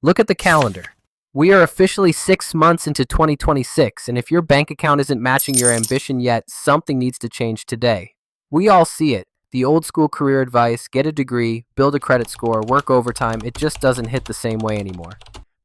Look at the calendar. We are officially 6 months into 2026, and if your bank account isn't matching your ambition yet, something needs to change today. We all see it. The old school career advice, get a degree, build a credit score, work overtime, it just doesn't hit the same way anymore.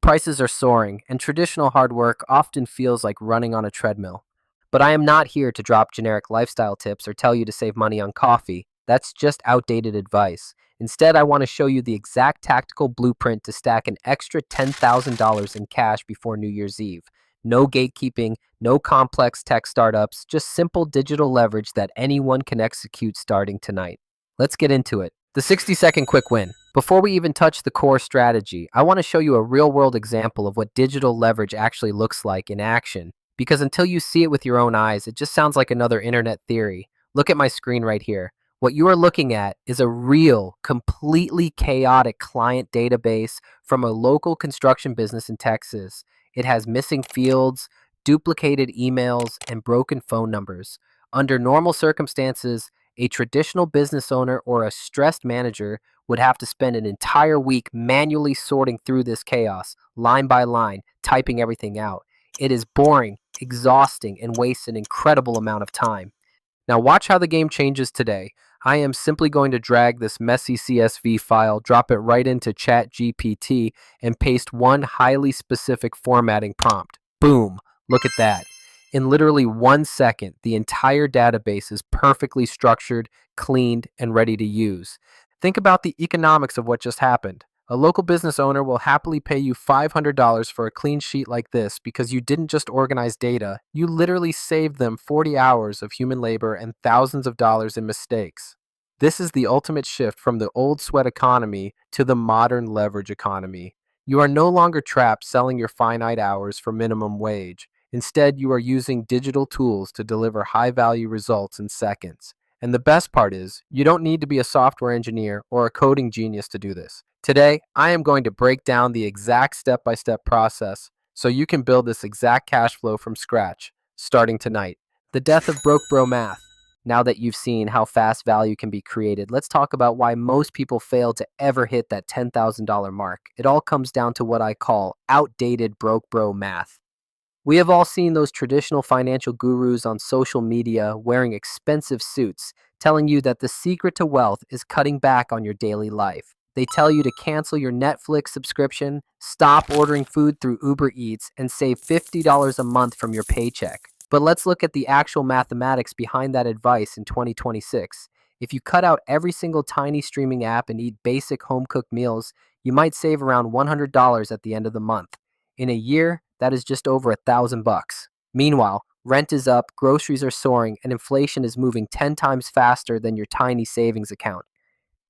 Prices are soaring, and traditional hard work often feels like running on a treadmill. But I am not here to drop generic lifestyle tips or tell you to save money on coffee. That's just outdated advice. Instead, I want to show you the exact tactical blueprint to stack an extra $10,000 in cash before New Year's Eve. No gatekeeping, no complex tech startups, just simple digital leverage that anyone can execute starting tonight. Let's get into it. The 60-second quick win. Before we even touch the core strategy, I want to show you a real-world example of what digital leverage actually looks like in action. Because until you see it with your own eyes, it just sounds like another internet theory. Look at my screen right here. What you are looking at is a real, completely chaotic client database from a local construction business in Texas. It has missing fields, duplicated emails, and broken phone numbers. Under normal circumstances, a traditional business owner or a stressed manager would have to spend an entire week manually sorting through this chaos, line by line, typing everything out. It is boring, exhausting, and wastes an incredible amount of time. Now watch how the game changes today. I am simply going to drag this messy CSV file, drop it right into ChatGPT, and paste one highly specific formatting prompt. Boom! Look at that. In literally 1 second, the entire database is perfectly structured, cleaned, and ready to use. Think about the economics of what just happened. A local business owner will happily pay you $500 for a clean sheet like this because you didn't just organize data, you literally saved them 40 hours of human labor and thousands of dollars in mistakes. This is the ultimate shift from the old sweat economy to the modern leverage economy. You are no longer trapped selling your finite hours for minimum wage. Instead, you are using digital tools to deliver high-value results in seconds. And the best part is, you don't need to be a software engineer or a coding genius to do this. Today, I am going to break down the exact step-by-step process so you can build this exact cash flow from scratch, starting tonight. The death of broke bro math. Now that you've seen how fast value can be created, let's talk about why most people fail to ever hit that $10,000 mark. It all comes down to what I call outdated broke bro math. We have all seen those traditional financial gurus on social media wearing expensive suits, telling you that the secret to wealth is cutting back on your daily life. They tell you to cancel your Netflix subscription, stop ordering food through Uber Eats, and save $50 a month from your paycheck. But let's look at the actual mathematics behind that advice in 2026. If you cut out every single tiny streaming app and eat basic home-cooked meals, you might save around $100 at the end of the month. In a year, that is just over $1,000. Meanwhile, rent is up, groceries are soaring, and inflation is moving 10 times faster than your tiny savings account.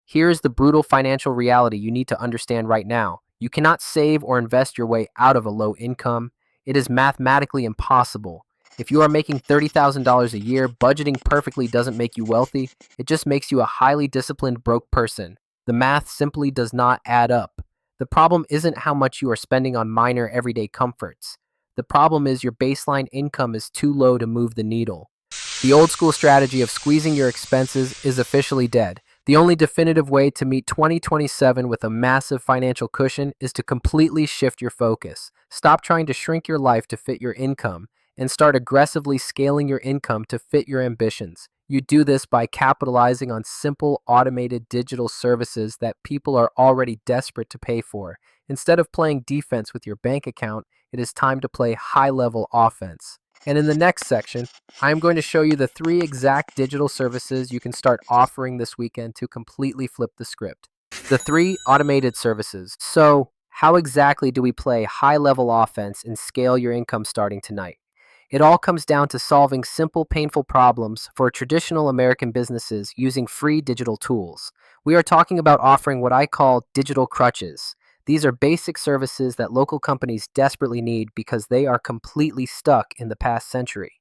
Here is the brutal financial reality you need to understand right now. You cannot save or invest your way out of a low income. It is mathematically impossible. If you are making $30,000 a year, budgeting perfectly doesn't make you wealthy. It just makes you a highly disciplined broke person. The math simply does not add up. The problem isn't how much you are spending on minor everyday comforts. The problem is your baseline income is too low to move the needle. The old school strategy of squeezing your expenses is officially dead. The only definitive way to meet 2027 with a massive financial cushion is to completely shift your focus. Stop trying to shrink your life to fit your income and start aggressively scaling your income to fit your ambitions. You do this by capitalizing on simple, automated digital services that people are already desperate to pay for. Instead of playing defense with your bank account, it is time to play high-level offense. And in the next section, I'm going to show you the 3 exact digital services you can start offering this weekend to completely flip the script. The 3 automated services. So, how exactly do we play high-level offense and scale your income starting tonight? It all comes down to solving simple, painful problems for traditional American businesses using free digital tools. We are talking about offering what I call digital crutches. These are basic services that local companies desperately need because they are completely stuck in the past century.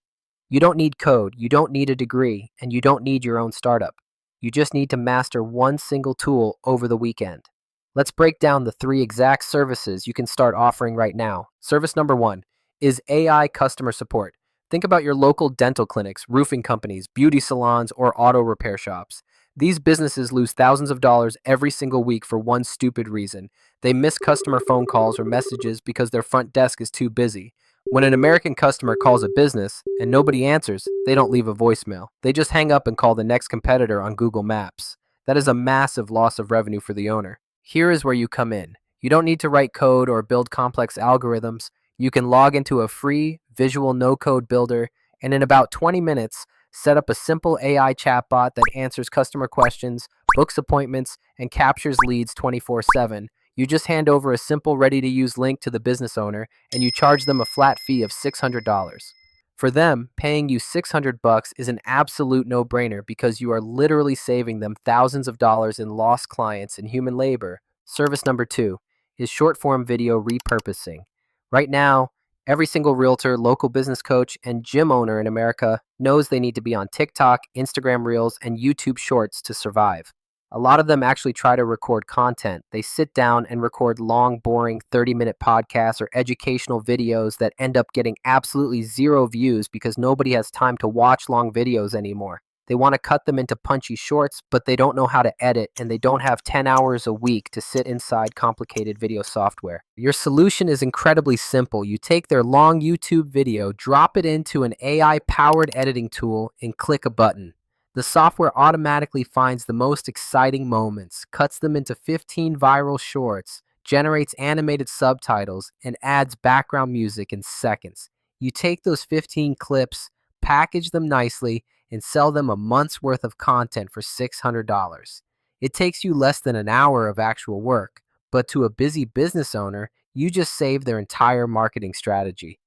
You don't need code, you don't need a degree, and you don't need your own startup. You just need to master one single tool over the weekend. Let's break down the 3 exact services you can start offering right now. Service number 1 is AI customer support. Think about your local dental clinics, roofing companies, beauty salons, or auto repair shops. These businesses lose thousands of dollars every single week for one stupid reason. They miss customer phone calls or messages because their front desk is too busy. When an American customer calls a business and nobody answers, they don't leave a voicemail. They just hang up and call the next competitor on Google Maps. That is a massive loss of revenue for the owner. Here is where you come in. You don't need to write code or build complex algorithms. You can log into a free visual no-code builder and in about 20 minutes, set up a simple AI chatbot that answers customer questions, books appointments, and captures leads 24/7. You just hand over a simple ready to use link to the business owner and you charge them a flat fee of $600. For them, paying you $600 is an absolute no-brainer because you are literally saving them thousands of dollars in lost clients and human labor. Service number 2 is short-form video repurposing. Right now, every single realtor, local business coach, and gym owner in America knows they need to be on TikTok, Instagram Reels, and YouTube Shorts to survive. A lot of them actually try to record content. They sit down and record long, boring 30-minute podcasts or educational videos that end up getting absolutely zero views because nobody has time to watch long videos anymore. They want to cut them into punchy shorts, but they don't know how to edit and they don't have 10 hours a week to sit inside complicated video software. Your solution is incredibly simple. You take their long YouTube video, drop it into an AI-powered editing tool, and click a button. The software automatically finds the most exciting moments, cuts them into 15 viral shorts, generates animated subtitles, and adds background music in seconds. You take those 15 clips, package them nicely, and sell them a month's worth of content for $600. It takes you less than an hour of actual work, but to a busy business owner, you just save their entire marketing strategy.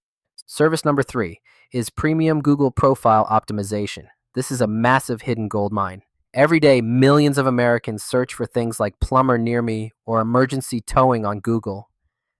Service number 3 is premium Google profile optimization. This is a massive hidden gold mine. Every day, millions of Americans search for things like plumber near me or emergency towing on Google.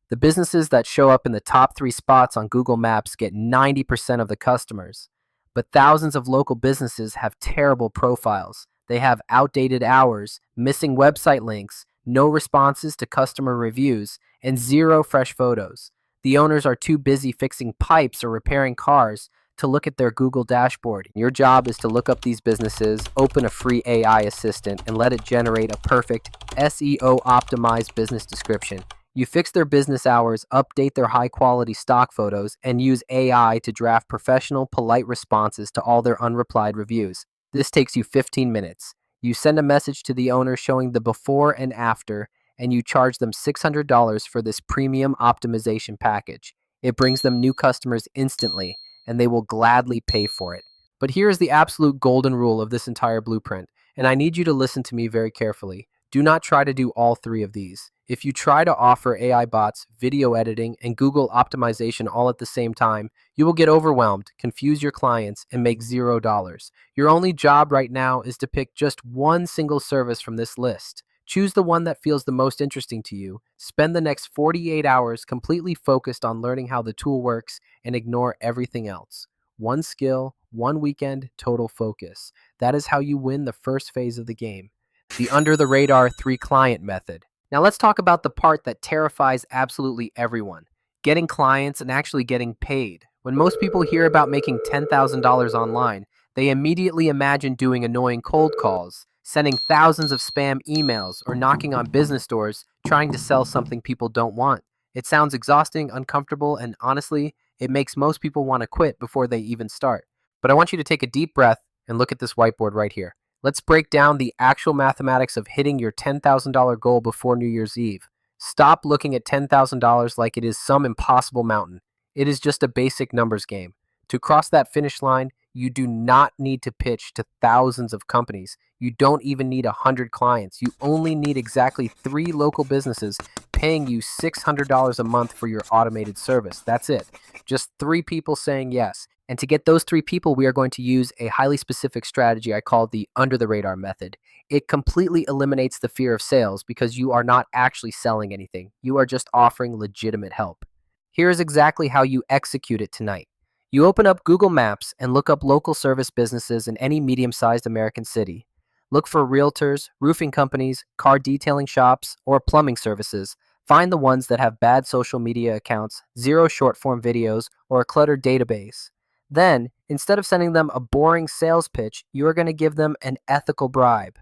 The businesses that show up in the top 3 spots on Google Maps get 90% of the customers. But thousands of local businesses have terrible profiles. They have outdated hours, missing website links, no responses to customer reviews, and zero fresh photos. The owners are too busy fixing pipes or repairing cars to look at their Google dashboard. Your job is to look up these businesses, open a free AI assistant, and let it generate a perfect SEO optimized business description. You fix their business hours, update their high quality stock photos, and use AI to draft professional, polite responses to all their unreplied reviews. This takes you 15 minutes. You send a message to the owner showing the before and after, and you charge them $600 for this premium optimization package. It brings them new customers instantly, and they will gladly pay for it. But here is the absolute golden rule of this entire blueprint, and I need you to listen to me very carefully. Do not try to do all 3 of these. If you try to offer AI bots, video editing, and Google optimization all at the same time, you will get overwhelmed, confuse your clients, and make $0. Your only job right now is to pick just one single service from this list. Choose the one that feels the most interesting to you. Spend the next 48 hours completely focused on learning how the tool works and ignore everything else. One skill, one weekend, total focus. That is how you win the first phase of the game. The under the radar 3 client method. Now let's talk about the part that terrifies absolutely everyone. Getting clients and actually getting paid. When most people hear about making $10,000 online, they immediately imagine doing annoying cold calls, sending thousands of spam emails, or knocking on business doors trying to sell something people don't want. It sounds exhausting, uncomfortable, and honestly, it makes most people want to quit before they even start. But I want you to take a deep breath and look at this whiteboard right here. Let's break down the actual mathematics of hitting your $10,000 goal before New Year's Eve. Stop looking at $10,000 like it is some impossible mountain. It is just a basic numbers game. To cross that finish line, you do not need to pitch to thousands of companies. You don't even need 100 clients. You only need exactly 3 local businesses paying you $600 a month for your automated service. That's it. Just 3 people saying yes. And to get those 3 people, we are going to use a highly specific strategy I call the under the radar method. It completely eliminates the fear of sales because you are not actually selling anything. You are just offering legitimate help. Here is exactly how you execute it tonight. You open up Google Maps and look up local service businesses in any medium-sized American city. Look for realtors, roofing companies, car detailing shops, or plumbing services. Find the ones that have bad social media accounts, 0 short-form videos, or a cluttered database. Then, instead of sending them a boring sales pitch, you are going to give them an ethical bribe.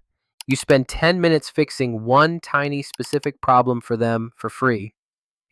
You spend 10 minutes fixing one tiny specific problem for them for free.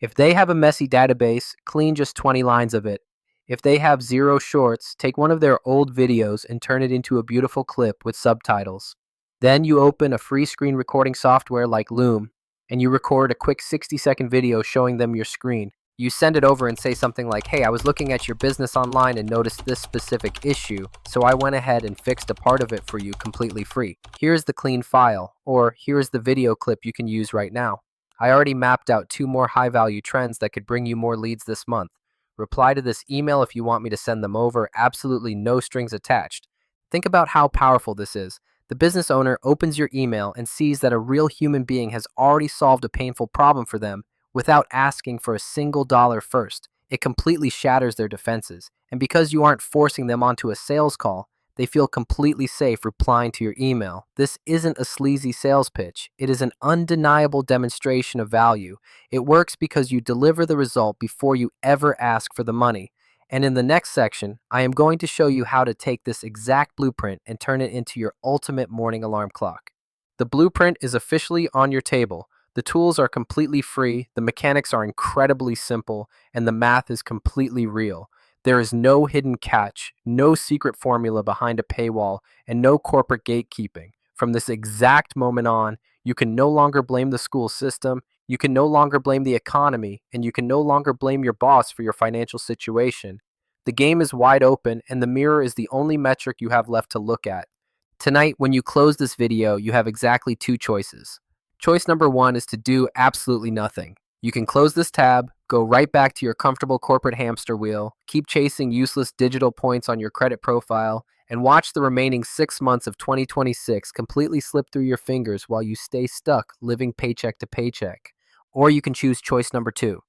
If they have a messy database, clean just 20 lines of it. If they have zero shorts, take one of their old videos and turn it into a beautiful clip with subtitles. Then you open a free screen recording software like Loom and you record a quick 60-second video showing them your screen. You send it over and say something like, "Hey, I was looking at your business online and noticed this specific issue, so I went ahead and fixed a part of it for you completely free. Here's the clean file," or "Here's the video clip you can use right now. I already mapped out 2 more high-value trends that could bring you more leads this month. Reply to this email if you want me to send them over, absolutely no strings attached." Think about how powerful this is. The business owner opens your email and sees that a real human being has already solved a painful problem for them without asking for a single dollar first. It completely shatters their defenses. And because you aren't forcing them onto a sales call, they feel completely safe replying to your email. This isn't a sleazy sales pitch. It is an undeniable demonstration of value. It works because you deliver the result before you ever ask for the money. And in the next section, I am going to show you how to take this exact blueprint and turn it into your ultimate morning alarm clock. The blueprint is officially on your table. The tools are completely free, the mechanics are incredibly simple, and the math is completely real. There is no hidden catch, no secret formula behind a paywall, and no corporate gatekeeping. From this exact moment on, you can no longer blame the school system, you can no longer blame the economy, and you can no longer blame your boss for your financial situation. The game is wide open, and the mirror is the only metric you have left to look at. Tonight, when you close this video, you have exactly 2 choices. Choice number 1 is to do absolutely nothing. You can close this tab, go right back to your comfortable corporate hamster wheel, keep chasing useless digital points on your credit profile, and watch the remaining 6 months of 2026 completely slip through your fingers while you stay stuck living paycheck to paycheck. Or you can choose choice number 2.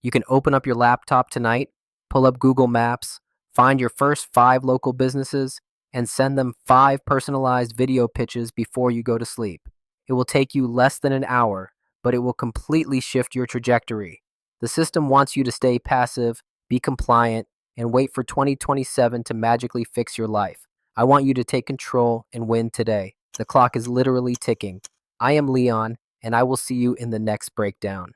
You can open up your laptop tonight, pull up Google Maps, find your first 5 local businesses, and send them 5 personalized video pitches before you go to sleep. It will take you less than an hour, but it will completely shift your trajectory. The system wants you to stay passive, be compliant, and wait for 2027 to magically fix your life. I want you to take control and win today. The clock is literally ticking. I am Leon, and I will see you in the next breakdown.